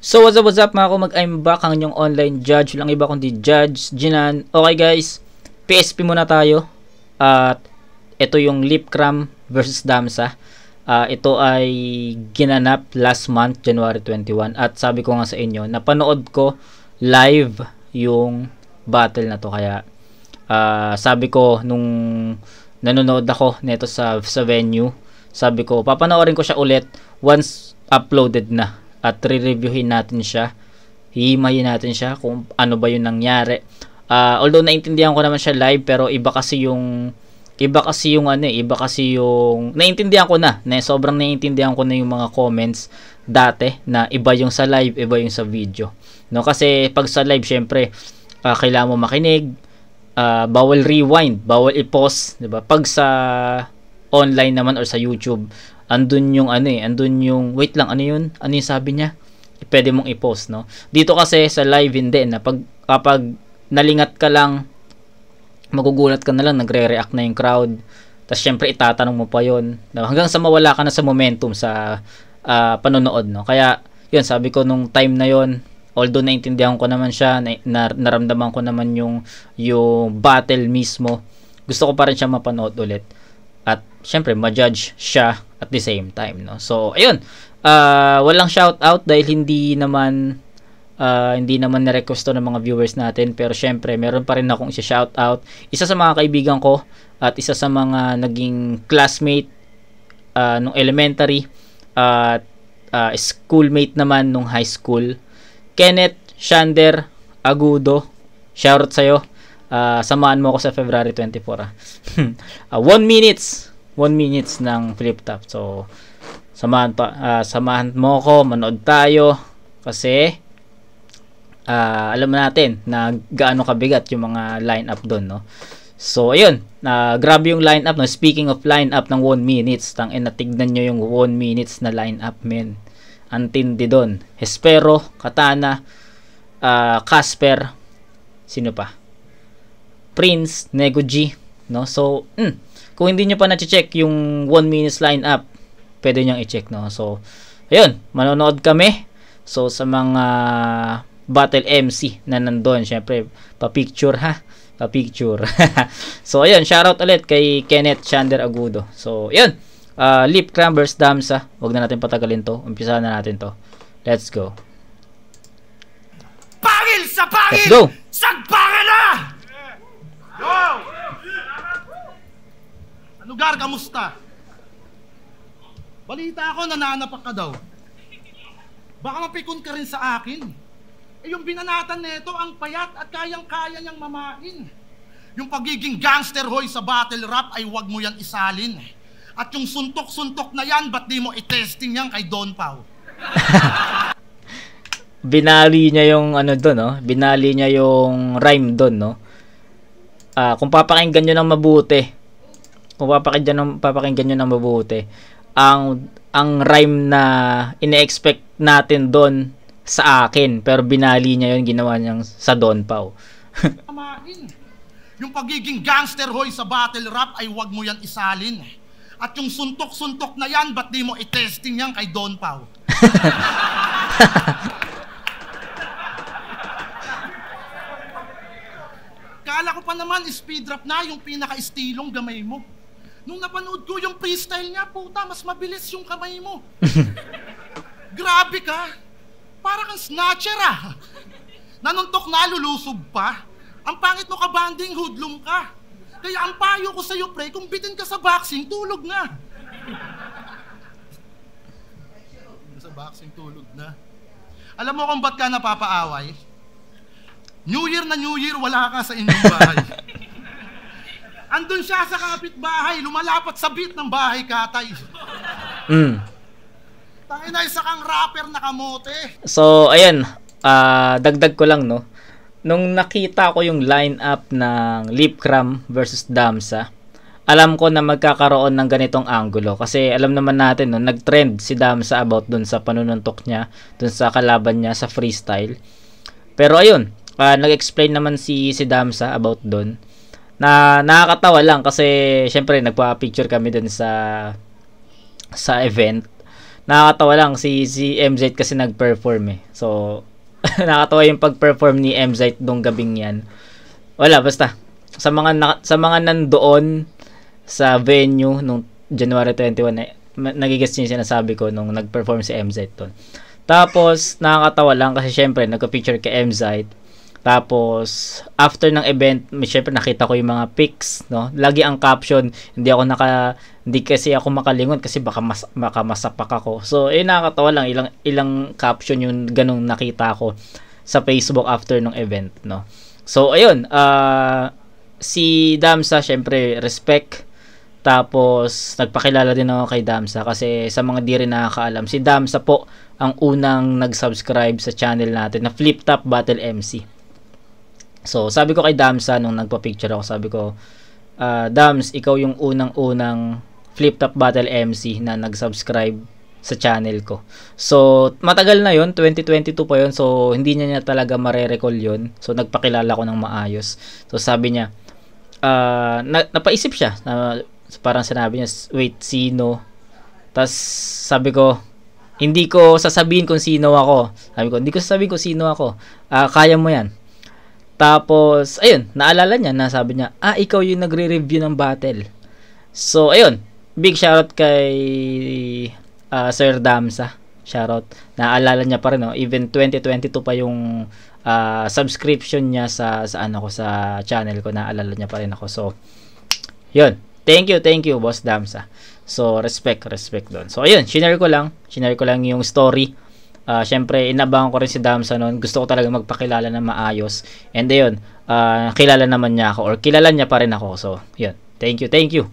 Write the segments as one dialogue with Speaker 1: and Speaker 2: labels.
Speaker 1: So what's up mga kumag, I'm back, ang inyong online judge, lang iba kundi Judge Jinan. Okay guys, PSP muna tayo. At ito yung Lipcram versus Damsa. Ito ay ginanap last month, January 21. At sabi ko nga sa inyo, napanood ko live yung battle na to. Kaya sabi ko nung nanonood ako nito sa venue, sabi ko papanoorin ko siya ulit once uploaded na. At re-reviewin natin siya, hihimayin natin siya kung ano ba yung nangyari. Although naintindihan ko naman siya live, pero iba kasi yung naintindihan ko na sobrang naintindihan ko na yung mga comments dati na iba yung sa live, iba yung sa video. No, kasi pag sa live syempre kailangan mo makinig, bawal rewind, bawal i-pause, 'di ba? Pag sa online naman or sa YouTube, andun yung wait lang, ano yung sabi niya, pwede mong i-post, no? Dito kasi sa live hindi na kapag nalingat ka lang, magugulat ka na lang, nagre-react na yung crowd, tapos syempre itatanong mo pa yon, no? Hanggang sa mawala ka na sa momentum sa panonood, no? Kaya yun, sabi ko nung time na yon, although naintindihan ko naman siya, naramdaman ko naman yung battle mismo, gusto ko pa rin siya mapanood ulit. At syempre ma-judge siya at the same time, no? So ayun, walang shout out dahil hindi naman ni-request ng mga viewers natin, pero syempre meron pa rin akong i-shout out. Isa sa mga kaibigan ko at isa sa mga naging classmate nung elementary at schoolmate naman nung high school, Kenneth Shander Agudo. Shoutout sa'yo. Samahan mo ako sa February 24. 1 minutes ng flip top. So samahan mo ako, manood tayo kasi alam natin na gaano kabigat yung mga line-up doon, no? So ayun, grabe yung line-up, no? Speaking of line-up ng 1 minutes, tignan nyo yung 1 minutes na line-up, men. Antindi doon. Hespero, Katana, Casper, sino pa? Prince, Nego G, no? So, kung hindi nyo pa na-check yung 1 minutes line-up, pwede nyo i-check, no? So, ayun, manonood kami. So, sa mga battle MC na nandun, syempre, pa-picture, ha? Pa-picture. So, ayun, shoutout ulit kay Kenneth Shander Agudo. So, ayun, Lipcram vs Damsa. Huwag na natin patagalin to. Umpisahan na natin to. Let's go.
Speaker 2: Pangil sa pangil!
Speaker 1: Let's go!
Speaker 2: Sagpangan na! Yo! Lugar, kamusta? Balita ako, nananapak ka daw. Baka mapikon ka rin sa akin. Yung binanatan nito, ang payat at kayang-kaya niyang mamain. Yung pagiging gangster hoy sa battle rap ay wag mo yan isalin. At yung suntok-suntok na yan, ba't di mo i-testing yan kay Don Pao?
Speaker 1: Binali niya yung doon, no? Binali niya yung rhyme doon, no? Kung papakinggan nyo ng mabuti, ang rhyme na ine-expect natin doon sa akin, pero binali niya yun, ginawa niyang sa Don Pao.
Speaker 2: Yung pagiging gangster hoy sa battle rap ay wag mo yan isalin. At yung suntok-suntok na yan, ba't di mo i-testing yan kay Don Pao? Kala ko pa naman speed rap na yung pinaka-estilong gamay mo. Nung napanood ko yung freestyle niya, puta, mas mabilis yung kamay mo. Grabe ka. Para kang snatcher, ah. Nanuntok na, lulusob pa. Ang pangit mo ka, banding, hoodlum ka. Kaya ang payo ko sa'yo, pre, kung bitin ka sa boxing, tulog na. Sa boxing, tulog na. Alam mo kung ba't ka napapaaway? New Year na New Year, wala ka sa inyong bahay. Andun siya sa kapitbahay, lumalapat sa beat ng bahay katay. Tangina, isa kang rapper na kamote.
Speaker 1: So, ayan, dagdag ko lang, no? Nung nakita ko yung lineup ng Lipcram versus Damsa, alam ko na magkakaroon ng ganitong angulo. Kasi alam naman natin, no, nag-trend si Damsa about dun sa panununtok niya, dun sa kalaban niya sa freestyle. Pero ayun, nag-explain naman si Damsa about dun. Na nakakatawa lang kasi syempre nagpa-picture kami dun sa event. nakakatawa lang si MZ kasi nag-perform eh. So nakakatawa yung pag-perform ni MZ nung gabing yan. Wala, basta sa mga nandoon sa venue nung January 21 nagigets niyo yung sinasabi ko nung nag-perform si MZ doon. Tapos nakakatawa lang kasi syempre nagka-picture kay MZ. Tapos after ng event, syempre nakita ko yung mga pics, no. Lagi ang caption, hindi kasi ako makalingon kasi baka masapak ako. So nakakatawa lang ilang caption yung ganung nakita ko sa Facebook after ng event, no. So ayun, si Damsa syempre respect. Tapos nagpakilala din ako kay Damsa kasi sa mga di rin nakakaalam, si Damsa po ang unang nag-subscribe sa channel natin na Flip Top Battle MC. So sabi ko kay Damsa nung nagpa-picture ako, sabi ko, Dams, ikaw yung unang-unang Flip Top Battle MC na nag-subscribe sa channel ko. So matagal na yon, 2022 pa yon. So hindi niya talaga mare-recall yon. So nagpakilala ko ng maayos. So sabi niya, napaisip siya, parang sinabi niya, wait, sino? Tas sabi ko, hindi ko sasabihin kung sino ako. Sabi ko, hindi ko sasabihin kung sino ako. Kaya mo yan. Tapos, ayun, naalala niya na sabi niya, ikaw yung nagre-review ng battle. So, ayun, big shoutout kay Sir Damsa. Shoutout. Naalala niya pa rin, no? Even 2022 pa yung subscription niya sa channel ko. Naalala niya pa rin ako. So, yun. Thank you, Boss Damsa. So, respect doon. So, ayun, shinare ko lang yung story. Syempre, inabangan ko rin si Damsa noon. Gusto ko talaga magpakilala na maayos. And ayun, kilala naman niya ako or kilala niya pa rin ako. So, yun. Thank you.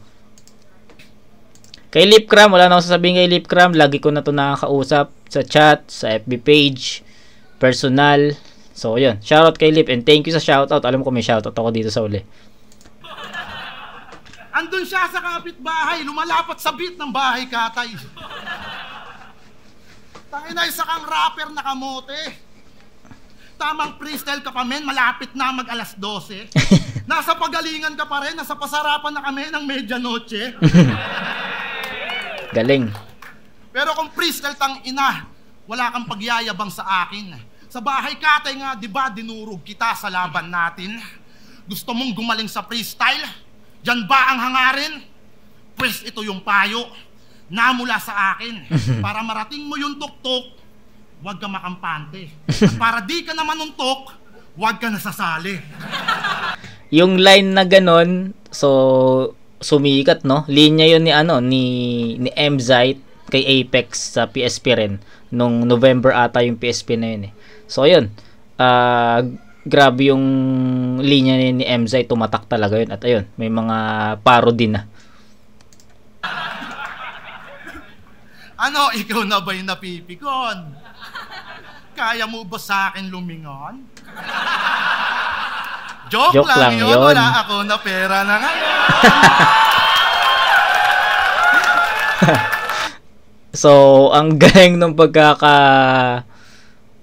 Speaker 1: Kay Lipcram, wala na akong sasabihin kay Lipcram. Lagi ko na ito nakakausap sa chat, sa FB page, personal. So, yun. Shoutout kay Lip and thank you sa shoutout. Alam ko may shoutout ako dito sa uli.
Speaker 2: Andun siya sa kapitbahay, lumalapat sa beat ng bahay katay. Tangina, isa kang rapper na kamote. Tamang freestyle ka pa men, malapit na mag alas 12. Nasa pagalingan ka pa rin, nasa pasarapan na kami ng medianoche.
Speaker 1: Galing.
Speaker 2: Pero kung freestyle tang ina, wala kang pagyayabang sa akin. Sa bahay katay nga, di ba dinurog kita sa laban natin? Gusto mong gumaling sa freestyle? Diyan ba ang hangarin? Pues ito yung payo na mula sa akin. Para marating mo yung tuktok, huwag ka makampante. At para di ka na manuntok, huwag ka nasasali.
Speaker 1: Yung line na ganon, so sumikat, no? Linya yun ni MZite kay Apex sa PSP rin. Nung November ata yung PSP na yun eh. So ayun, grabe yung linya ni MZite, tumatak talaga yun. At ayun, may mga parody na.
Speaker 2: Ano, ikaw na ba yung napipikon? Kaya mo ba sa akin lumingon? Joke lang yun. Wala ako na pera na ngayon.
Speaker 1: So, ang galing nung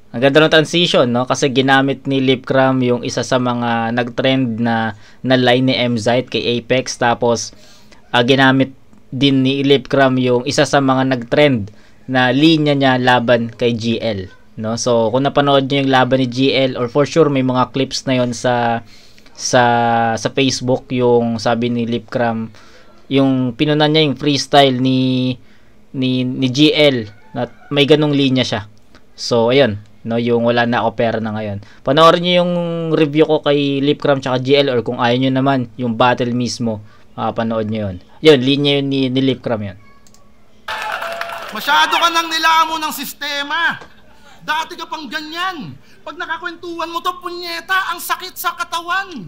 Speaker 1: ang ganda ng transition, no? Kasi ginamit ni Lipcram yung isa sa mga nag-trend na line ni MZite kay Apex. Tapos, ginamit din ni Lipcram yung isa sa mga nag-trend na linya niya laban kay GL, no? So kung napanood niyo yung laban ni GL, or for sure may mga clips na yon sa Facebook, yung sabi ni Lipcram, yung pinunan niya yung freestyle ni GL na may ganung linya siya. So ayun, no, yung wala na ako pera na ngayon. Panoorin niyo yung review ko kay Lipcram tsaka GL, or kung ayaw niyo naman yung battle mismo, panood nyo yun. Yun, linya yun ni Lipcram yun.
Speaker 2: Masyado ka nang nilamo ng sistema. Dati ka pang ganyan. Pag nakakwentuhan mo to, punyeta, ang sakit sa katawan.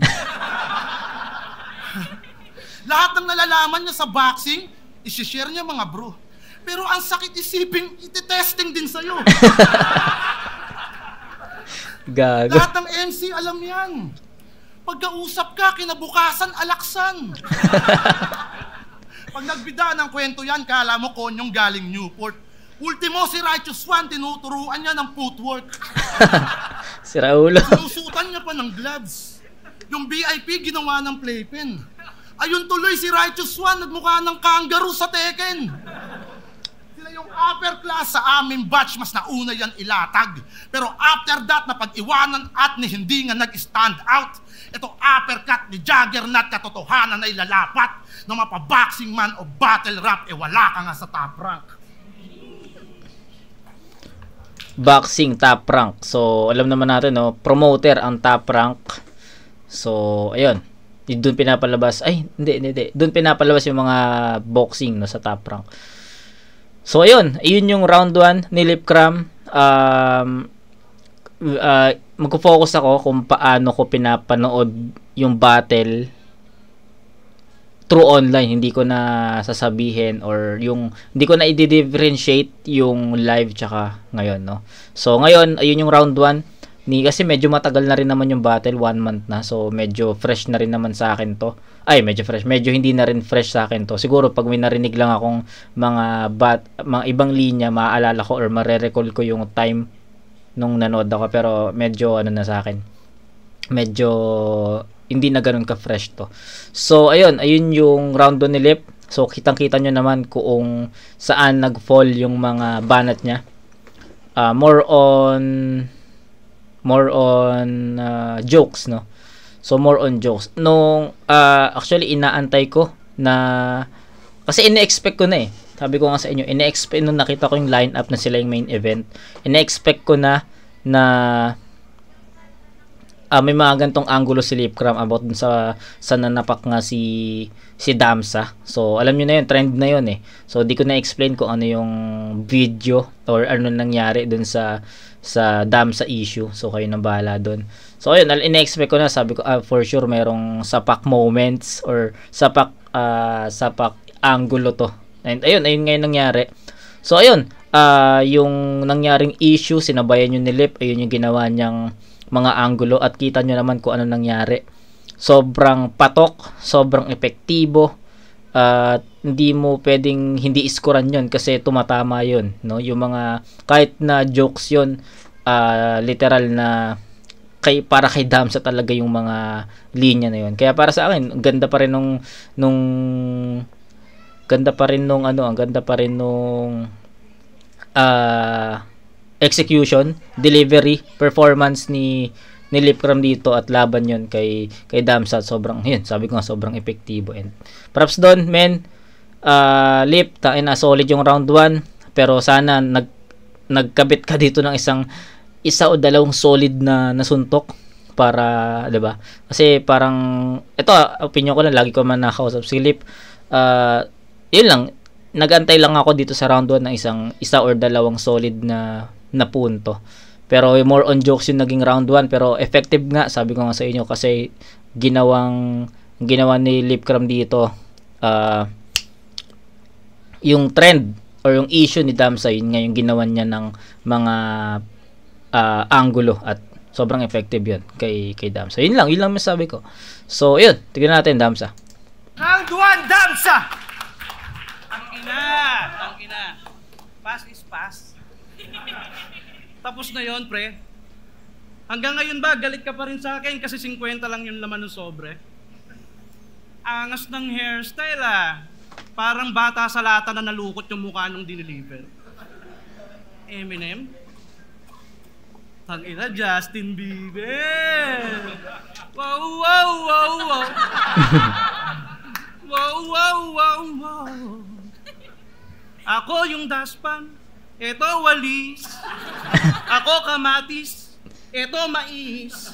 Speaker 2: Lahat ng nalalaman niya sa boxing, isishare niya mga bro. Pero ang sakit isipin, iti-testing din sa'yo.
Speaker 1: Gago.
Speaker 2: Lahat ng MC alam yan. Pagkausap ka, kinabukasan, alaksan. Pag nagbida ng kwento yan, kala mo konyong galing Newport. Ultimo, si Righteous One, tinuturuan niya ng footwork.
Speaker 1: Si Raulo.
Speaker 2: Sinusutan niya pa ng gloves. Yung VIP, ginawa ng playpen. Ayun tuloy, si Righteous One, nagmukha ng kangaroo sa Tekken. Sila yung upper class sa aming batch, mas nauna yan ilatag. Pero after that, napag-iwanan at ni hindi nga nag-stand out. Ito uppercut ni Juggernaut, katotohanan na ilalapat. Ng mapaboxing man o battle rap, wala ka nga sa top rank.
Speaker 1: Boxing top rank. So, alam naman natin, no, promoter ang top rank. So, ayun. Doon pinapalabas, hindi. Doon pinapalabas yung mga boxing, no, sa top rank. So, ayun yung round 1 ni Lipcram. Magpo-focus ako kung paano ko pinapanood yung battle through online. Hindi ko na sasabihin or hindi ko na i-differentiate yung live tsaka ngayon, no. So, ngayon, ayun yung round 1. Kasi medyo matagal na rin naman yung battle, 1 month na. So, medyo fresh na rin naman sa akin to. Medyo fresh. Medyo hindi na rin fresh sa akin to. Siguro, pag may narinig lang akong mga ibang linya, maaalala ko or mare-recall ko yung time nung nanood ako. Pero, medyo na sa akin. Medyo hindi na ganun ka-fresh to. So, ayun yung round 2 ni Lip. So, kitang-kita nyo naman kung saan nag-fall yung mga banat niya. More on jokes, no. So more on jokes actually inaantay ko na kasi ine-expect ko na sabi ko nga sa inyo, ine-expect nung nakita ko yung lineup na sila yung main event, ine-expect ko na may mga gantong angulo si Lipcram about dun sa nanapak nga si Damsa. So alam niyo na yun, trend na yun so di ko na explain kung ano yung video or ano nangyari dun sa Damsa issue. So kayo nang bahala doon. So ayun, ina-expect ko na, sabi ko for sure merong sapak moments or sapak angulo to. And ayun ngayon nangyari. So ayun, yung nangyaring issue, sinabayan yung ni Lip, ayun yung ginawa niyang mga angulo at kita nyo naman kung ano nangyari. Sobrang patok, sobrang epektibo. Hindi mo pwedeng hindi iskoran yun kasi tumatama yun, no? Yung mga kahit na jokes yun, literal na para kay Damsa talaga yung mga linya na yun. Kaya para sa akin, ang ganda pa rin nung execution, delivery, performance ni Lipcram dito at laban yun kay Damsa. Sobrang sobrang epektibo. And props doon, men. Lip, solid yung round 1, pero sana nagkabit ka dito ng isa o dalawang solid na nasuntok para, 'di ba? Kasi parang ito, opinion ko lang, lagi ko man nakausap si Lip. Yun lang, nagantay lang ako dito sa round 1 ng isa or dalawang solid na punto. Pero more on jokes yung naging round 1, pero effective nga, sabi ko nga sa inyo, kasi ginawa ni Lipcram dito, yung trend or yung issue ni Damsa, yun nga yung ginawa niya ng mga angulo at sobrang effective yun kay Damsa. Yun lang masabi ko. So yun, tignan natin Damsa.
Speaker 2: Round 1, Damsa!
Speaker 3: Ang ina. Pass is pass. Tapos na yon, pre. Hanggang ngayon ba, galit ka pa rin sa akin kasi 50 lang yung laman ng sobre? Angas ng hairstyle Parang bata sa lata na nalukot yung mukha nung dineliver. Eminem? Tangina, Justin Bieber! Wow, wow, wow, wow! Wow, wow, wow, wow! Ako yung daspan, eto walis. Ako kamatis, eto mais.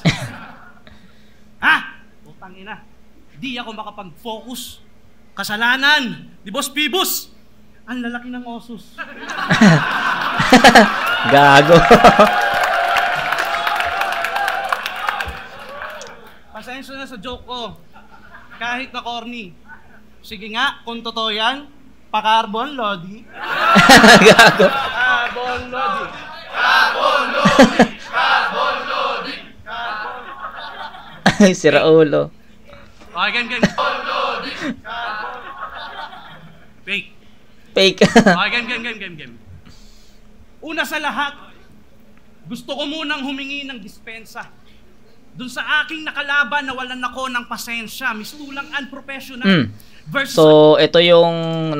Speaker 3: Putang ina, di ako makapag-focus. Kasalanan ni Boss Pibus. Ang lalaki ng osos.
Speaker 1: Gago.
Speaker 3: Pasensya na sa joke ko. Kahit na corny. Sige nga, kung totoo yan, pa-carbon lodi.
Speaker 1: Gago.
Speaker 3: Carbon lodi.
Speaker 1: Ay, sira ulo.
Speaker 3: Okay, game. Fake. Okay, game. Una sa lahat, gusto ko munang humingi ng dispensa dun sa aking nakalaban na walan ako ng pasensya, mistulang unprofessional. Versus
Speaker 1: So, ito yung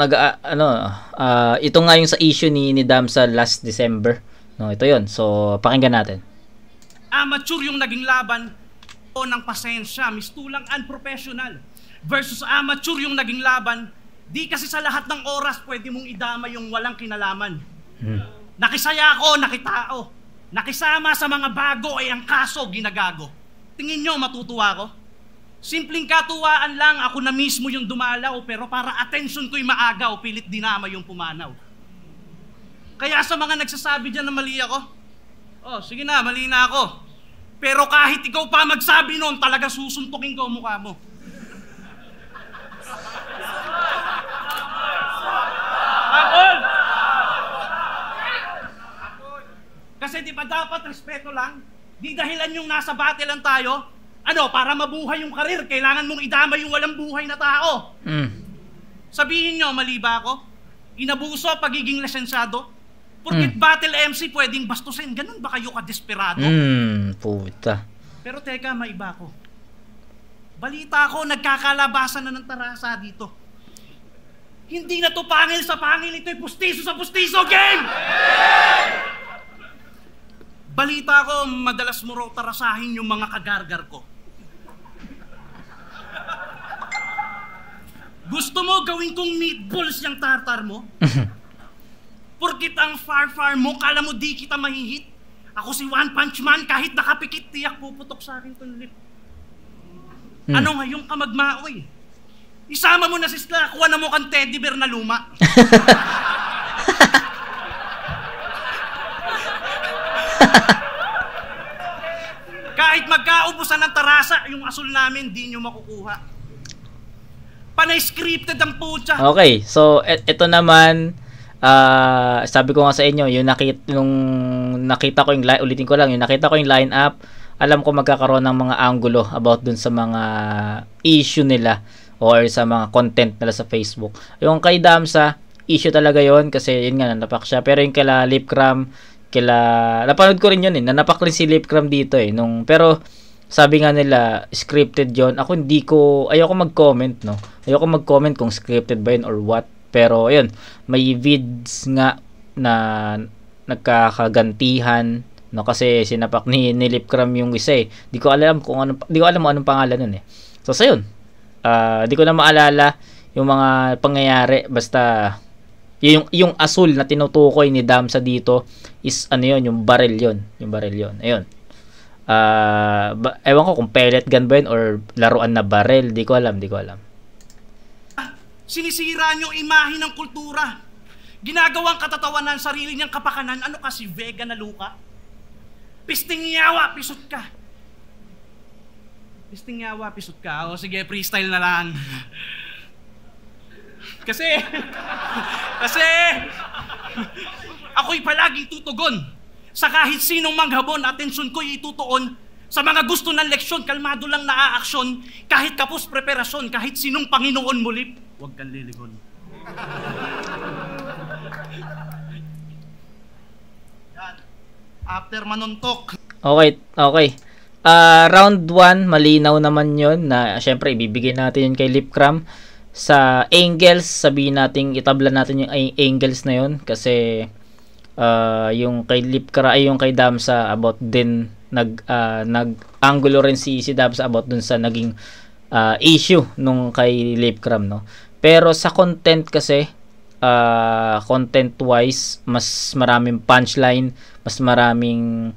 Speaker 1: ito nga yung sa issue ni Damsa last December. No, ito 'yon. So, pakinggan natin.
Speaker 3: amateur yung naging laban o ng pasensya, mistulang unprofessional. Versus amateur yung naging laban, di kasi sa lahat ng oras pwede mong idama yung walang kinalaman. Nakisaya ako, nakitao. Nakisama sa mga bago ay ang kaso ginagago. Tingin nyo matutuwa ko? Simpleng katuwaan lang, ako na mismo yung dumalaw, pero para attention ko'y maagaw, pilit dinama yung pumanaw. Kaya sa mga nagsasabi dyan na mali ako, oh, sige na, mali na ako. Pero kahit ikaw pa magsabi noon, talaga susuntukin ko ang mukha mo. Apol! Kasi di ba dapat respeto lang? Di dahilan yung nasa battlean tayo, para mabuhay yung karir, kailangan mong idama yung walang buhay na tao. Sabihin nyo, mali ba ako? Inabuso pagiging lisensyado? Porkit battle MC pwedeng bastusin, ganun ba kayo ka-desperado?
Speaker 1: Puta.
Speaker 3: Pero teka, maiba ko. Balita ko, nagkakalabasan na ng tarasa dito. Hindi na to pangil sa pangil, ito'y pustiso sa pustiso game! Balita ko, madalas mo raw tarasahin yung mga kagargar ko. Gusto mo gawin kong meatballs yung tartar mo? Porkit ang far-far mo, kala mo di kita mahihit? Ako si One Punch Man, kahit nakapikit, tiyak puputok sa akin itong lip. Ano ngayong kamagmaoy? Isama mo na si Skla, kuha na mo kang teddy bear na luma. Kahit magkaubusan ng tarasa, yung asul namin, di nyo makukuha. Panay scripted ang putya.
Speaker 1: Okay, so ito naman, sabi ko nga sa inyo, yung nakita ko yung ulitin ko lang, yung nakita ko yung lineup, alam ko magkakaroon ng mga angulo about dun sa mga issue nila or sa mga content nila sa Facebook. Yung kay Damsa, issue talaga yon kasi yun nga, nanapak siya. Pero yung kila Lipcram, napanood ko rin yun nanapak rin si Lipcram dito pero sabi nga nila, scripted yon. Ako ayoko mag-comment, no? Ayoko mag-comment kung scripted ba yun or what. Pero, ayun, may vids nga na nagkakagantihan, no? Kasi sinapak ni Lipcram yung isa Di ko alam kung anong pangalan nun So, sa yun, di ko na maalala yung mga pangyayari. Basta, yung asul na tinutukoy ni Damsa dito is, yung baril yun. Yung baril yun. Ayun. Ewan ko kung pellet gun ba yun or laruan na baril. Di ko alam.
Speaker 3: Sinisira nyo imahe ng kultura. Ginagawang katatawanan sarili niyang kapakanan. Ano kasi, vega na luka? Pisting yawa, pisot ka. Pisting yawa, pisot ka. O sige, freestyle na lang. Kasi ako'y palaging tutugon sa kahit sinong manghabon. Atensyon ko'y itutuon sa mga gusto ng leksyon. Kalmado lang na aaksyon, kahit kapos preparasyon, kahit sinong Panginoon mulip, huwag kang liligon.
Speaker 2: Yan. After manuntok.
Speaker 1: Okay. Round 1, malinaw naman yon na syempre ibibigay natin yun kay Lipcram. Sa angles, sabihin natin, itabla natin yung angles na yun kasi yung kay Lipcram ay yung kay Damsa about din nag-angulo rin si Damsa about dun sa naging issue nung kay Lipcram, no? Pero sa content kasi content wise, mas maraming punchline, mas maraming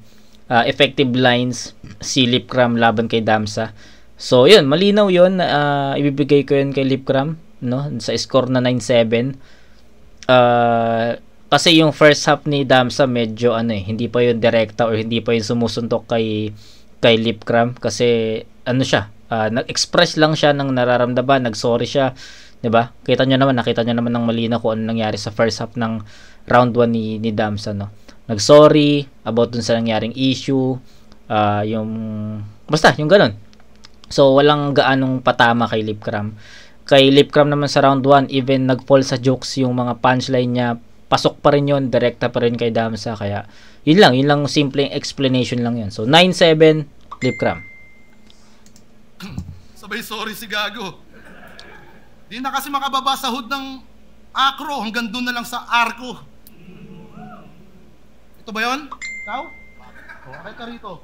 Speaker 1: effective lines si Lipcram laban kay Damsa. So yun, malinaw yun, ibibigay ko yun kay Lipcram, no? Sa score na 9-7. Kasi yung first half ni Damsa medyo hindi pa yun direkta or hindi pa yun sumusuntok kay Lipcram kasi siya, nag-express lang siya ng nararamdaman, nag-sorry siya, 'di ba? Nakita niyo naman ng malinaw kung ano nangyari sa first half ng round 1 ni Damsa, no? Nag-sorry about dun sa nangyaring issue, basta yung ganun. So walang gaanong patama kay Lipcram. Kay Lipcram naman sa round 1, even nag-fall sa jokes yung mga punchline niya, pasok pa rin yun, direkta pa rin kay Damsa. Kaya yun lang simpleng explanation lang yun. So 9-7 Lipcram.
Speaker 2: Abay, sorry si Gago. Di na kasi makababa sa hood ng acro, hanggang doon na lang sa arko. Ito ba yun? Ikaw? O, akit ka rito.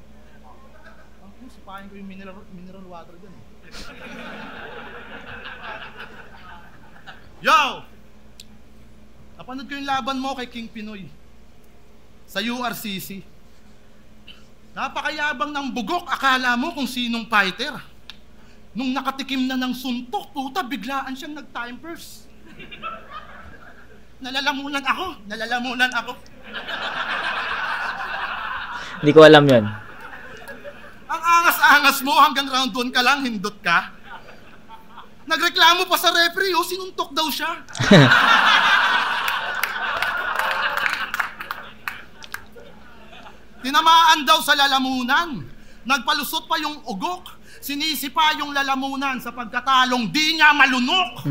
Speaker 2: Sipahin ko yung mineral water dyan. Yo! Napanood ko yung laban mo kay King Pinoy sa URCC. Napakayabang ng bugok, akala mo kung sinong fighter. Nung nakatikim na ng suntok, puta, biglaan siyang nag-time first. Nalalamunan ako.
Speaker 1: Hindi ko alam yun.
Speaker 2: Ang angas-angas mo, hanggang round 1 ka lang, hindot ka. Nagreklamo pa sa referee, sinuntok daw siya. Tinamaan daw sa lalamunan. Nagpalusot pa yung ugok. Sinisipa yung lalamunan sa pagkatalong di niya malunok.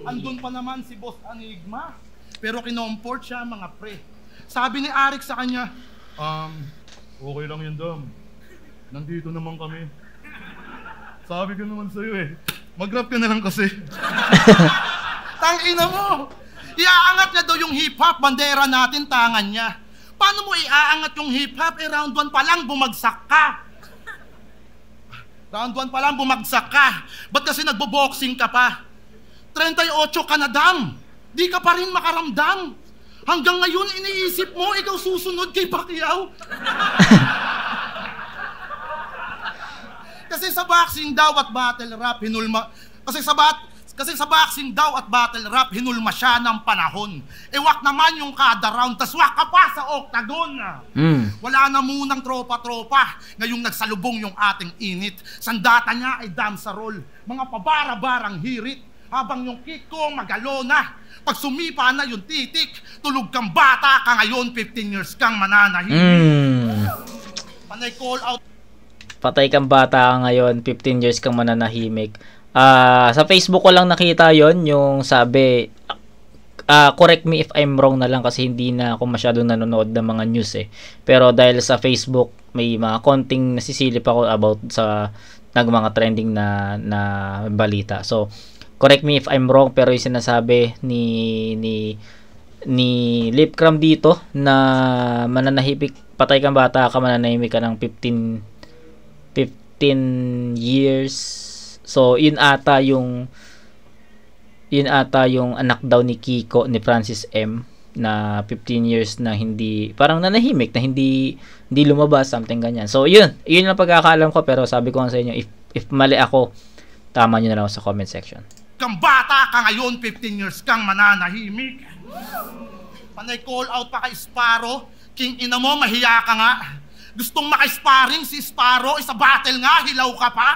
Speaker 2: Andun pa naman si Boss Enigma. Pero kinomport siya, mga pre. Sabi ni Arik sa kanya, okay lang yun, Dam. Nandito naman kami. Sabi ko naman sa'yo mag-rap ka na lang kasi. Tangina mo! Iaangat niya daw yung hip-hop, bandera natin, tangan niya. Paano mo iaangat yung hip-hop? Round 1 pa lang, bumagsak ka. Round 1 pa lang, bumagsak ka. Ba't kasi nagbo-boxing ka pa? 38 ka na, Dam. Di ka pa rin makaramdam. Hanggang ngayon, iniisip mo, ikaw susunod kay Pacquiao. Kasi sa boxing daw at battle rap, Kasi sa boxing daw at battle rap, hinulma siya ng panahon. Wak naman yung kada round, tas wak ka pa sa octagon. Wala na munang tropa-tropa. Ngayong nagsalubong yung ating init. Sandata niya ay dam sa roll. Mga pabara-barang hirit. Habang yung kick ko magalo na. Pag sumipa na yung titik, tulog kang bata ka ngayon, 15 years kang mananahimik. Panay call out.
Speaker 1: Patay kang bata ka ngayon, 15 years kang mananahimik. Sa Facebook ko lang nakita yon, yung sabi, correct me if I'm wrong na lang kasi hindi na ako masyadong nanonood ng mga news Pero dahil sa Facebook, may mga konting nasisilip ako about sa mga trending na balita. So, correct me if I'm wrong, pero yung sinasabi ni Lipcram dito na mananahimik, patay kang bata ka, mananahimik ka ng 15 years. So, yun ata yung anak daw ni Kiko, ni Francis M, na 15 years na hindi, parang nanahimik, na hindi lumabas, something ganyan. So, yun ang pagkakaalam ko, pero sabi ko nga sa inyo, if mali ako, tama nyo na lang sa comment section.
Speaker 2: Kang bata ka ngayon, 15 years kang mananahimik. Panay call out pa kay Sparrow, king ina mo, mahiya ka nga. Gustong maka-sparring si Sparrow, sa battle nga, hilaw ka pa.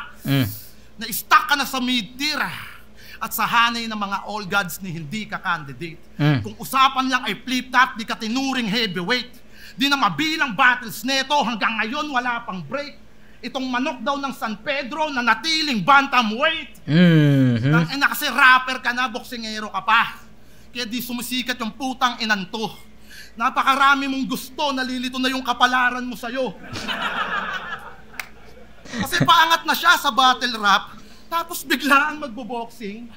Speaker 2: Na-stuck ka na sa mid-tier. At sa hanay ng mga all gods ni hindi ka candidate. Kung usapan lang ay flip-top, di ka tinuring heavyweight. Di na mabilang battles neto, hanggang ngayon wala pang break. Itong manok daw ng San Pedro na natiling bantamweight. Kasi rapper ka na, boksingero ka pa. Kaya di sumisikat yung putang inanto. Napakarami mong gusto, nalilito na yung kapalaran mo sa'yo. Kasi paangat na siya sa battle rap, tapos biglaan magbo-boxing.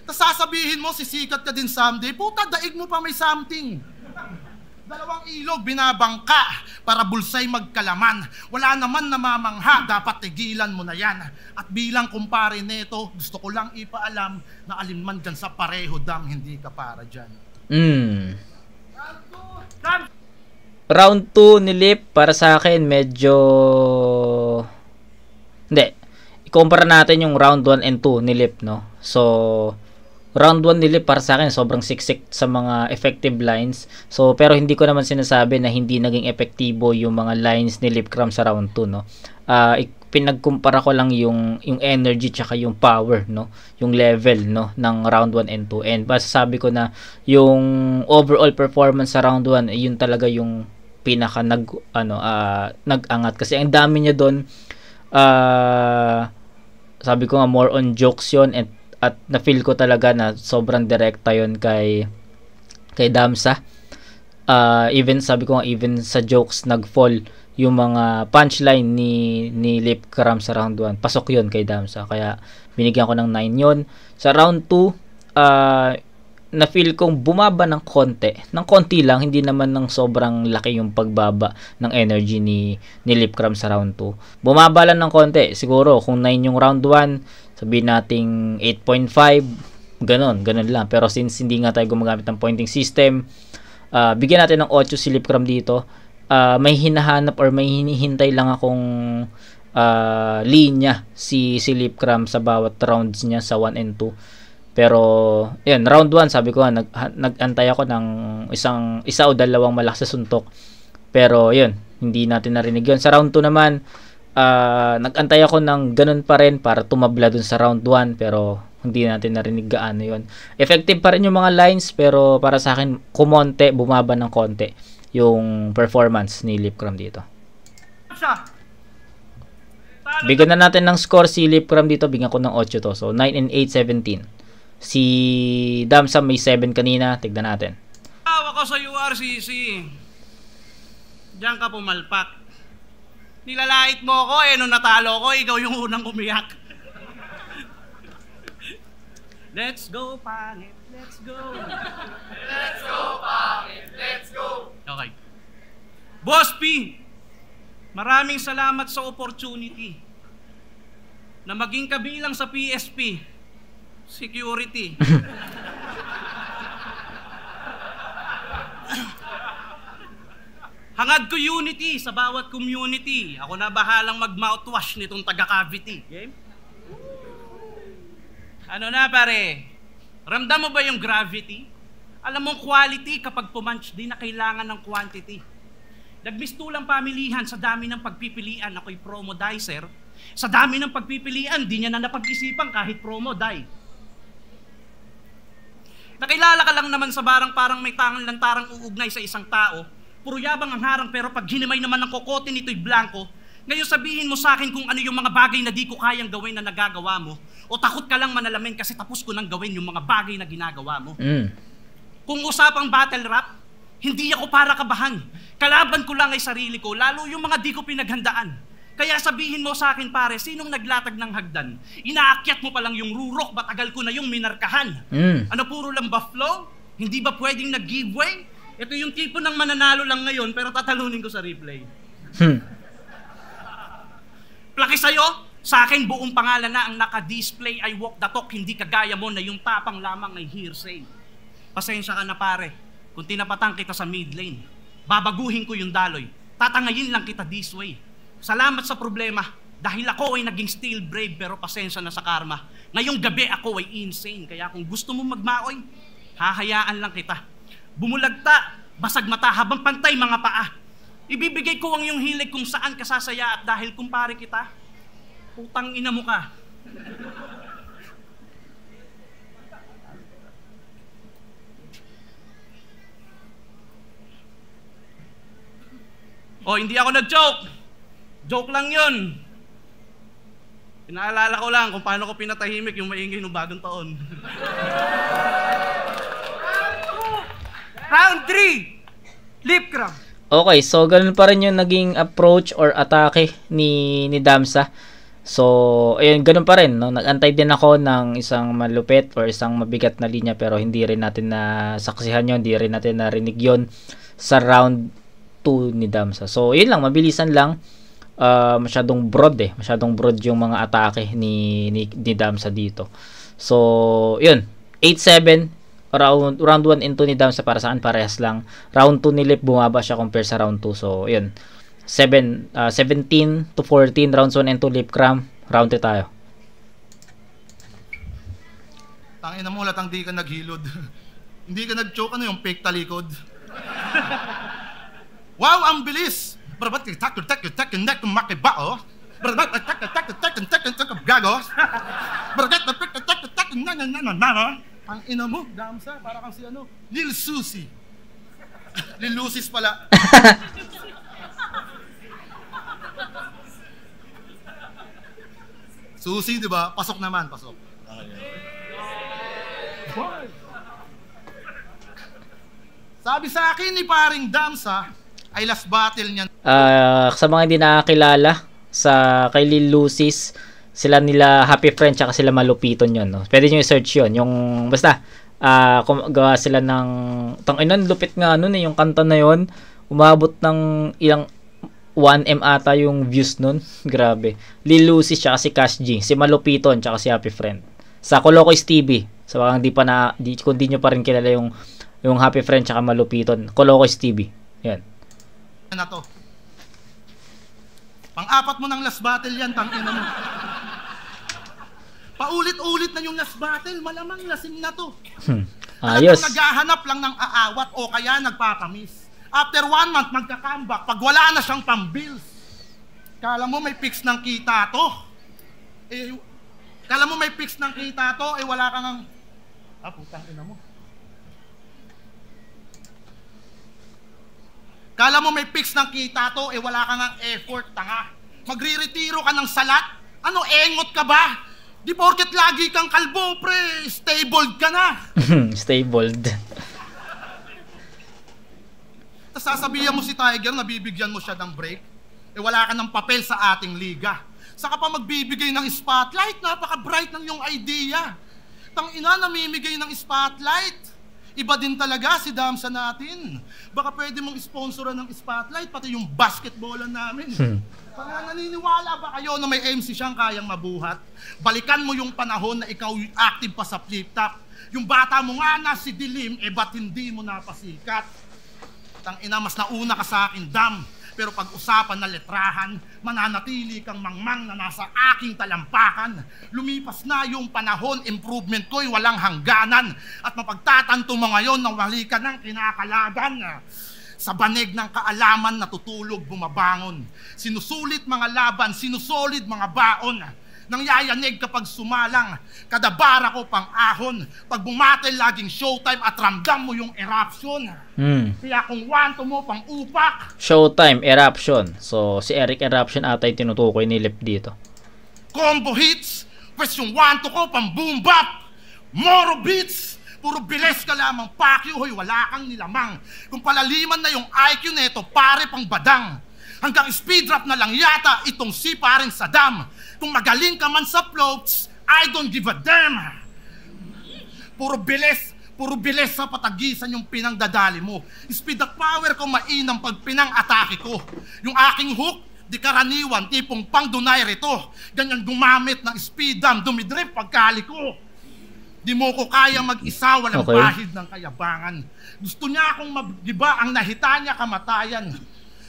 Speaker 2: Tapos sasabihin mo, sisikat ka din someday, puta, daig mo pa may something. 2 ilog, binabangka para bulsay magkalaman. Wala naman namamangha, dapat tigilan mo na yan. At bilang kumpare neto, gusto ko lang ipaalam na alinman dyan sa pareho, Dam, hindi ka para dyan.
Speaker 1: Round 2 ni Lip, para sa akin, medyo... Hindi. I-compare natin yung round 1 and 2 ni Lip, no? So, round 1 ni Lip para sa akin, sobrang siksik sa mga effective lines. So, pero hindi ko naman sinasabi na hindi naging epektibo yung mga lines ni Lipcram sa round 2, no? Pinagkumpara ko lang yung energy tsaka yung power, no? Yung level, no, ng round 1 and 2. And masasabi ko na yung overall performance sa round 1, yun talaga yung pinaka nag-angat kasi ang dami niya doon. Sabi ko nga, more on jokes yun, at na-feel ko talaga na sobrang direkta yun kay Damsa. Even sabi ko nga, even sa jokes nag-fall yung mga punchline ni Lip Cram sa round 1. Pasok yun kay Damsa. Kaya binigyan ko ng 9 yun. Sa round 2, na feel kong bumaba ng konti lang, hindi naman ng sobrang laki yung pagbaba ng energy ni Lip Cram sa round 2. Bumaba lang ng konti. Siguro kung 9 yung round 1, sabihin nating 8.5, ganun lang. Pero since hindi nga tayo gumagamit ng pointing system, bigyan natin ng 8 si Lip Cram dito. May hinahanap or may hinihintay lang akong linya si Lip Cram sa bawat rounds niya sa 1 and 2. Pero yun, round 1 sabi ko nga, nag-antay ako ng isa o dalawang malakas sa suntok. Pero yun, hindi natin narinig yun. Sa round 2 naman, nag-antay ako ng ganun pa rin para tumabla dun sa round 1, pero hindi natin narinig gaano yun. Effective pa rin yung mga lines, pero para sa akin, kumonte, bumaba ng konti yung performance ni Lip Cram dito. Bigyan na natin ng score si Lip Cram dito, bigyan ko ng 8 to. So 9 and 8, 17. Si Damsa may 7 kanina. Tignan natin.
Speaker 3: Ako sa URCC. Diyan ka pumalpak. Nilalait mo ako nung natalo ko, ikaw yung unang umiyak. Let's go, pangit. Let's go.
Speaker 2: Let's go, pangit. Let's go.
Speaker 3: Okay. Boss P, maraming salamat sa opportunity na maging kabilang sa PSP. Security. Hangad ko unity sa bawat community. Ako na bahalang mag-mouthwash nitong taga-cavity. Game? Ano na pare? Ramdam mo ba yung gravity? Alam mong quality kapag pumunch din na kailangan ng quantity. Nagmistulang pamilihan sa dami ng pagpipilian. Ako'y promodizer. Sa dami ng pagpipilian, di niya na napag-isipan kahit promo-die. Nakilala ka lang naman sa barang parang may tangang lantarang uugnay sa isang tao. Puro yabang ang harang pero pag hinimay naman ng kokote nito'y blanco. Ngayon sabihin mo sa akin kung ano yung mga bagay na di ko kayang gawin na nagagawa mo. O takot ka lang manalamin kasi tapos ko nang gawin yung mga bagay na ginagawa mo. Kung usapang battle rap, hindi ako para kabahan. Kalaban ko lang ay sarili ko, lalo yung mga di ko pinaghandaan. Kaya sabihin mo sa akin pare, sinong naglatag ng hagdan? Inaakyat mo pa lang yung rurok, matagal ko na yung minarkahan. Ano puro lang ba flow? Hindi ba pwedeng nag-giveaway? Ito yung tipo ng mananalo lang ngayon pero tatalunin ko sa replay. Plaki sa'yo, sa akin buong pangalan na ang naka-display. I walk the talk, hindi kagaya mo na yung tapang lamang ay hearsay. Pasensya ka na pare, kung tinapatan kita sa mid lane, babaguhin ko yung daloy, tatangayin lang kita this way. Salamat sa problema, dahil ako ay naging still brave pero pasensya na sa karma. Ngayong gabi ako ay insane, kaya kung gusto mo magmaoy, hahayaan lang kita. Bumulagta, basag mata habang pantay mga paa. Ibibigay ko ang iyong hilig kung saan ka sasaya at dahil kumpare kita, putang ina mo ka. Oh, hindi ako nag-joke. Joke lang yun. Pinaalala ko lang kung paano ko pinatahimik yung maingay ng bagong taon.
Speaker 4: Round 3, Lip Cram.
Speaker 1: Okay, so ganun pa rin yung naging approach or atake ni Damsa. So, ayun, ganun pa rin, no? Nag-antay din ako ng isang malupit or isang mabigat na linya pero hindi rin natin nasaksihan yun, hindi rin natin narinig yun sa round 2 ni Damsa. So, yun lang, mabilisan lang. Masyadong broad yung mga atake ni Damsa dito. So, yun, 8-7. Round 1 and 2 ni Damsa para saan parehas lang. Round 2 ni Lip bumaba siya compare sa round 2. So, yun. 17 to 14 rounds 1 and 2 Lip Cram. Round 3 tayo.
Speaker 2: Tangina mo, latang di ka naghilod. Hindi ka nag-choke, ano yung fake talikod? Wow, ang bilis! Barabat tak neck makibao. Barabat tak gago. Barabat tak na. Ang ina mo, Damsa, para kang si ano, Lil Susi. Lil Lucis pala. Susi, di ba? Pasok naman, pasok. Sabi sa akin ni paring Damsa, ay last battle niya.
Speaker 1: Sa mga hindi nakakilala, kay Lil Lucis, sila nila Happy Friend, tsaka sila Malupiton yun, no? Pwede nyo i-search yun. Yung, basta, gawa sila ng, tanginan, lupit nga nun yung kanta na yun. Umabot ng ilang 1M ata yung views nun. Grabe. Lil Lucis, tsaka si Cash G, si Malupiton, tsaka si Happy Friend. Sa Colocoys TV. Sa mga kung di nyo pa rin kilala yung Happy Friend, tsaka Malupiton. Colocoys TV. Yan.
Speaker 2: Na to. Pang-apat mo ng last battle yan, tangina mo. Paulit-ulit na yung last battle, malamang lasing na to.
Speaker 1: Ayos.
Speaker 2: Naghahanap lang ng aawat o kaya nagpapamiss. After 1 month, magka-comeback pag wala na siyang pang-bills. Kala mo may fix ng kita to. Kala mo may fix ng kita to, wala ka ng... putang ina mo. Kala mo may fix ng kita to, wala ka ng effort, tanga. Magre-retiro ka ng salat? Ano, engot ka ba? Di porket lagi kang kalbo, pre, stabled ka na.
Speaker 1: Stabled.
Speaker 2: Tapos sasabihan mo si Tiger, nabibigyan mo siya ng break. Wala ka ng papel sa ating liga. Saka pa magbibigay ng spotlight, napaka-bright ng yung idea. Tangina, namimigay ng spotlight. Iba din talaga si Damsa natin. Baka pwede mong sponsoran ng spotlight, pati yung basketballan namin. Kaya naniniwala ba kayo na may MC siyang kayang mabuhat? Balikan mo yung panahon na ikaw active pa sa flip-top. Yung bata mo nga na si Dilim, ba't hindi mo napasikat? Tangina, mas nauna ka sa akin, Dam. Pero pag-usapan na letrahan, mananatili kang mangmang na nasa aking talampakan. Lumipas na yung panahon, improvement ko'y walang hangganan. At mapagtatanto mo ngayon na wali ka ng kinakalagan. Sa banig ng kaalaman natutulog bumabangon. Sinusulit mga laban, sinusolid mga baon. Nangyayanig kapag sumalang, kadabara ko pang ahon. Pag bumatel laging showtime at ramdam mo yung eruption. Kaya kung wanto mo pang upak.
Speaker 1: Showtime, eruption. So, si Eric Eruption ata yung tinutukoy ni Lip dito.
Speaker 2: Combo hits, pues yung wanto ko pang boom bap. Moro beats, puro biles ka lamang pakyo, hoy wala kang nilamang. Kung palaliman na yung IQ neto, pare pang badang. Hanggang speed rap na lang yata itong si paring Saddam. Kung magaling ka man sa floats, I don't give a damn. Puro bilis sa patagisan yung pinangdadali mo. Speed at power ko mainam pag pinang-atake ko. Yung aking hook, di karaniwan, tipong pang dunay rito. Ganyan gumamit ng speed dam, dumidrip pagkali ko. Di mo ko kaya mag-isa, walang bahid ng kayabangan. Gusto niya akong magdiba ang nahita niya kamatayan.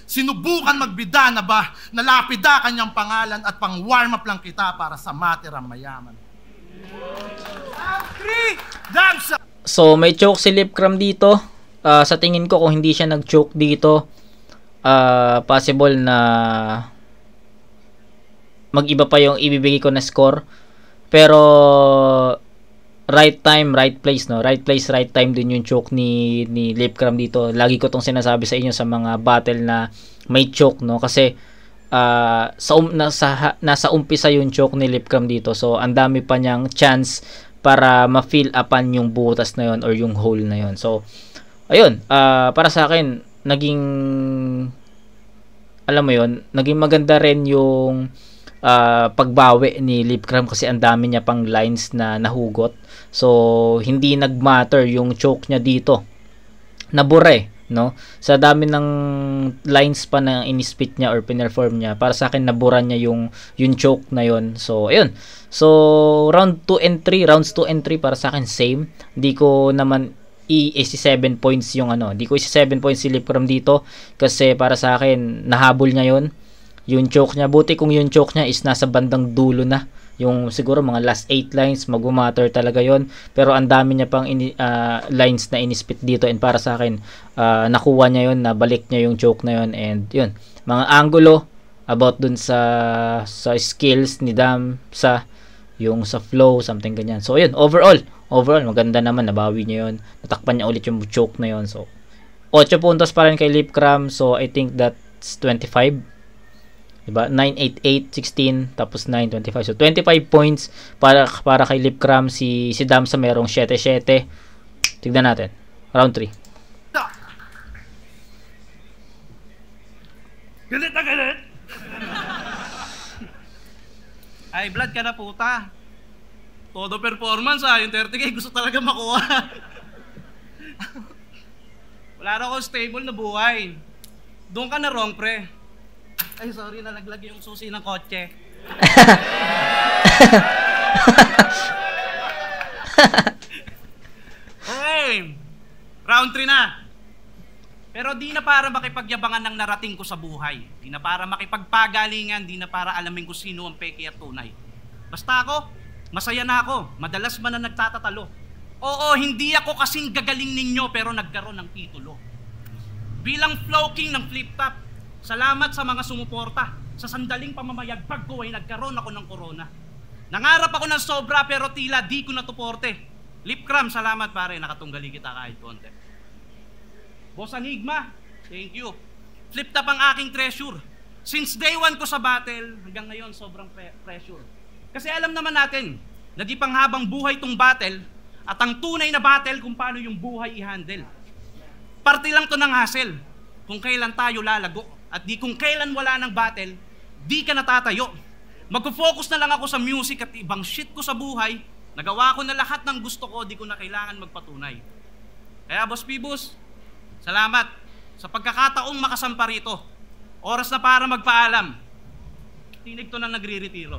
Speaker 2: Sinubukan magbida na ba, nalapida kanyang pangalan at pang warm up lang kita para sa matirang mayaman.
Speaker 1: So may choke si Lipcram dito. Sa tingin ko kung hindi siya nag-choke dito, possible na mag-iba pa yung ibibigay ko na score. Pero right time, right place, no? Right place, right time din yung choke ni Lipcram dito. Lagi ko tong sinasabi sa inyo sa mga battle na may choke, no? Kasi nasa umpisa yung choke ni Lipcram dito. So ang dami pa niyang chance para ma-fill upan yung butas na yon or yung hole na yon. So ayun, para sa akin naging, alam mo yon, naging maganda rin yung pagbawi ni Lipcram kasi ang dami niya pang lines na nahugot. So hindi nagmatter yung choke niya dito. Nabura no? Sa dami ng lines pa na inispit niya or pinerform niya, para sa akin nabura niya yung choke na yon. So ayun. So rounds 2 and 3 para sa akin same. Hindi ko naman i-7 points yung hindi ko i-7 points si Lipcram dito kasi para sa akin nahabol niya yon. Yung choke niya, buti kung yung choke niya is nasa bandang dulo na. Yung siguro mga last 8 lines, mag-matter talaga yon. Pero ang dami niya pang lines na inispit dito, and para sa akin, nakuha niya yon, nabalik niya yung choke na yon, and yun. Mga angulo, about dun sa skills ni Dam, yung sa flow, something ganyan. So yun, overall, maganda naman, nabawi niya yon. Natakpan niya ulit yung choke na yon. So, 8 puntos pa rin kay Lipcram, so I think that's 25. Diba? 9, 8, 8, 16, tapos 9, 25. So, 25 points para kay Lipcram. Si Damsa merong 7, 7. Tignan natin. Round 3.
Speaker 3: Galit na galit! Ay, blood ka na puta. Todo performance yung 30K gusto talaga makuha. Wala na akong stable na buhay. Doon ka na wrong, pre. Ay, sorry, nalaglag yung susi ng kotse. Okay, round 3 na. Pero di na para makipagyabangan ng narating ko sa buhay. Di na para makipagpagalingan, di na para alamin ko sino ang peke at tunay. Basta ako, masaya na ako. Madalas man na nagtatatalo. Oo, hindi ako kasing gagaling ninyo pero nagkaroon ng titulo. Bilang flow king ng flip top, salamat sa mga sumuporta. Sa sandaling pamamayagpag ko ay nagkaroon ako ng corona. Nangarap ako ng sobra pero tila di ko natuporte. Lip cram, salamat pare, nakatunggali kita kahit konti. Boss Enigma, thank you. Flip top ang aking treasure. Since day 1 ko sa battle, hanggang ngayon sobrang pressure. Kasi alam naman natin, nagipanghabang buhay tong battle at ang tunay na battle kung paano yung buhay i-handle. Parte lang to ng hassle. Kung kailan tayo lalago at di kung kailan wala ng battle, di ka natatayo. Magpo-focus na lang ako sa music at ibang shit ko sa buhay. Nagawa ko na lahat ng gusto ko, di ko na kailangan magpatunay. Kaya Boss Pibus, salamat sa pagkakataong makasampa rito. Oras na para magpaalam. Tinig to nang nagre-retiro.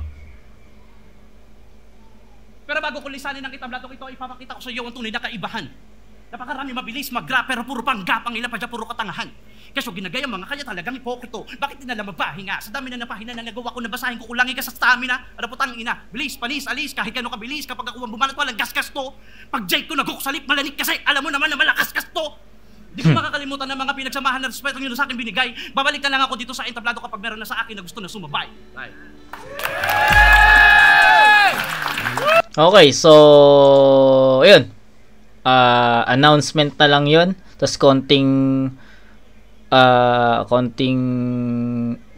Speaker 3: Pero bago ko lisanin ang kitablatong ito, ipapakita ko sa iyo ang tunay na kaibahan. Napakarami mabilis mag-rap pero puro panggapang ila pa dyan, puro katangahan. Kaso ginagaya mga kanya talagang hipokrito. Bakit di na lang magpahinga? Sa dami na napahina na nagawa ko, nabasahin ko, kulangin ka sa stamina. Ano putang ina? Bilis, panis, alis, kahit gano'ng kabilis. Kapag ako ang bumanat, walang gasgas to. Pag Jake ko nagkukusalip, malanik kasi alam mo naman na malakas to. Di ko makakalimutan ng mga pinagsamahan na respeto nyo sa akin binigay. Babalik na lang ako dito sa entablado kapag meron na sa akin na gusto na sumabay. Right.
Speaker 1: Okay, so ayun. Announcement na lang 'yon. Tapos konting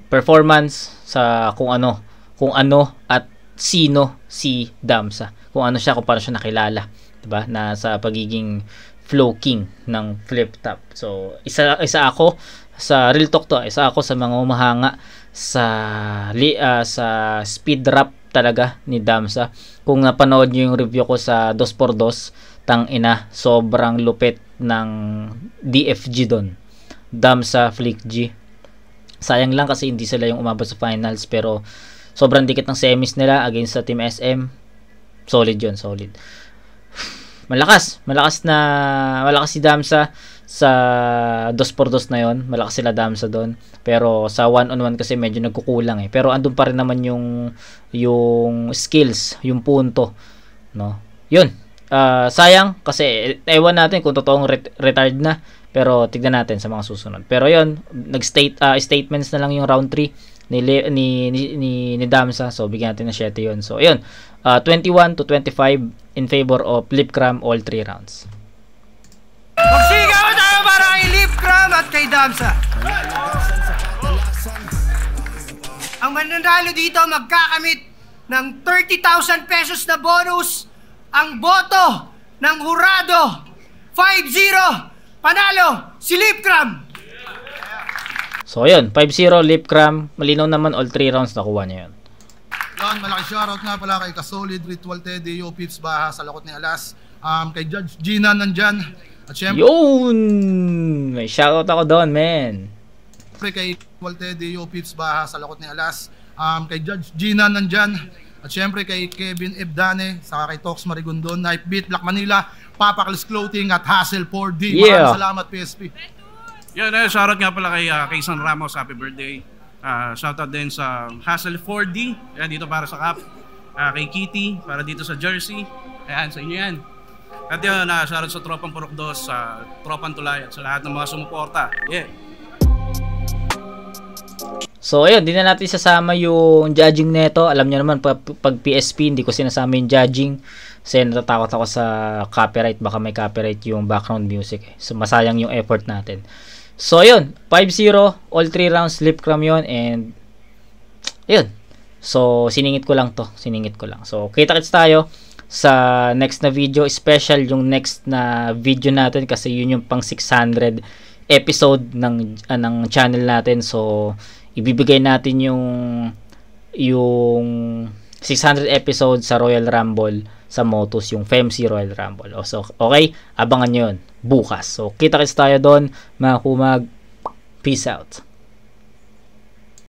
Speaker 1: performance sa kung ano at sino si Damsa. Kung ano siya, kung paano siya nakilala, 'di ba? Na sa pagiging flow king ng flip top. So, isa ako sa real talk to, isa ako sa mga umahanga sa speed rap talaga ni Damsa. Kung napanood niyo yung review ko sa 2x2, tang ina, sobrang lupit ng DFG doon. Damsa, Flick G. Sayang lang kasi hindi sila yung umabot sa finals, pero sobrang dikit ng semis nila against sa Team SM. Solid yun, solid. Malakas si Damsa sa 2x2 na yon. Malakas sila Damsa doon. Pero sa 1-on-1 kasi medyo nagkukulang eh. Pero andun pa rin naman yung skills, yung punto, no? Yun. Sayang kasi ewan natin kung totoong retired na, pero tignan natin sa mga susunod. Pero yun, statements na lang yung round 3 ni Damsa. So bigyan natin ng 7 yun. So yun, 21-25 in favor of Lip Cram all 3 rounds.
Speaker 4: Magsigaw tayo para kay Lip Cram at kay Damsa. Ang mananalo dito magkakamit ng 30,000 pesos na bonus. Ang boto ng hurado 5-0. Panalo si Lip Cram.
Speaker 1: So ayun, 5-0 Lip Cram. Malinaw naman, all 3 rounds nakuha niya yun.
Speaker 2: Yan, malaki shoutout nga pala kay Kasolid, Ritual Teddy, Yo Pips Baha, sa Lakot ni Alas, kay Judge Gina nandyan, at syempre
Speaker 1: yun, may shoutout ako doon, man.
Speaker 2: Kay Ritual Teddy, Yo Pips Baha, sa Lakot ni Alas, kay Judge Gina nandyan, at syempre kay Kevin Ebdane, saka kay Tox Marigondon, Knife Beat, Black Manila, Papaklis Clothing at Hassle 4D.
Speaker 1: Yeah.
Speaker 2: Maraming salamat, PSP.
Speaker 3: Yan, shoutout nga pala kay San Ramos, happy birthday. Shoutout din sa Hassle 4D, yan, dito para sa Cap. Kay Kitty, para dito sa Jersey. Ayan, sa inyo yan. At yun, shoutout sa Tropang Purokdos, sa Tropang Tulay, at sa lahat ng mga sumuporta. Yeah.
Speaker 1: So ayun, di na natin sasama yung judging neto. Alam niyo naman, pag PSP, hindi ko sinasama yung judging. Kasi natatakot ako sa copyright. Baka may copyright yung background music. So masayang yung effort natin. So ayun, 5-0, all 3 rounds, Lip Cram yun. And ayun, so siningit ko lang to. So kita-kits tayo sa next na video. Special yung next na video natin kasi yun yung pang 600 episode ng channel natin. So ibibigay natin yung 600 episodes sa Royal Rumble sa Motus, yung FEMC Royal Rumble. So, okay, abangan nyo yun bukas. So, kita-kits tayo doon, mga kumag. Peace out.